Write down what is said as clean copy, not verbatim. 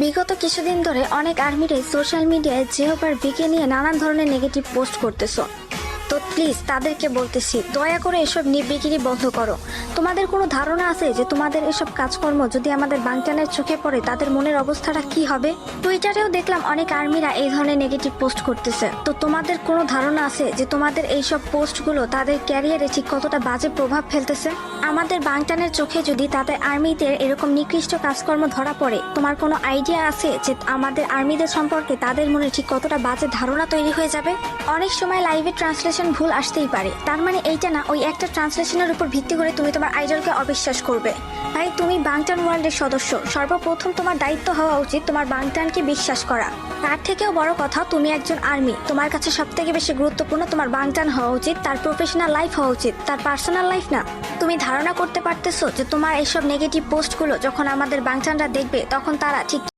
বিগত কিছুদিন ধরে অনেক আর্মিরাই সোশ্যাল মিডিয়ায় জেহবার বিকে নিয়ে নানান ধরনের নেগেটিভ পোস্ট করতেছো। তো প্লিজ তাদেরকে বলতেছি, দয়া করে এসব বিক্রি বন্ধ করো। তোমাদের কোনো ধারণা আছে যে তোমাদের এসব কাজকর্ম যদি আমাদের বাংটানের চোখে পড়ে তাদের মনের অবস্থাটা কি হবে? টুইটারেও দেখলাম অনেক আর্মিরা এই ধরনের নেগেটিভ পোস্ট করতেছে। তো তোমাদের কোনো ধারণা আছে যে তোমাদের এইসব পোস্টগুলো তাদের ক্যারিয়ারে ঠিক কতটা বাজে প্রভাব ফেলতেছে? আমাদের বাংটানের চোখে যদি তাদের আর্মিদের এরকম নিকৃষ্ট কাজকর্ম ধরা পড়ে, তোমার কোনো আইডিয়া আছে যে আমাদের আর্মিদের সম্পর্কে তাদের মনে ঠিক কতটা বাজে ধারণা তৈরি হয়ে যাবে? অনেক সময় লাইভে ট্রান্সলেশন ভুল আসতেই পারে, তার মানে এইটা না ওই একটা ট্রান্সলেশনের উপর ভিত্তি করে তুমি তোমার আইডলকে অবিশ্বাস করবে। তাই তুমি বাংটান ওয়ার্ল্ডের সদস্য, সর্বপ্রথম তোমার দায়িত্ব হওয়া উচিত তোমার বাংটানকে বিশ্বাস করা। তার থেকেও বড় কথা, তুমি একজন আর্মি, তোমার কাছে সব থেকে বেশি গুরুত্বপূর্ণ তোমার বাংটান হওয়া উচিত, তার প্রফেশনাল লাইফ হওয়া উচিত, তার পার্সোনাল লাইফ না। তুমি ধারণা করতে পারতেছো যে তোমার এইসব নেগেটিভ পোস্টগুলো যখন আমাদের বাংটানরা দেখবে তখন তারা ঠিক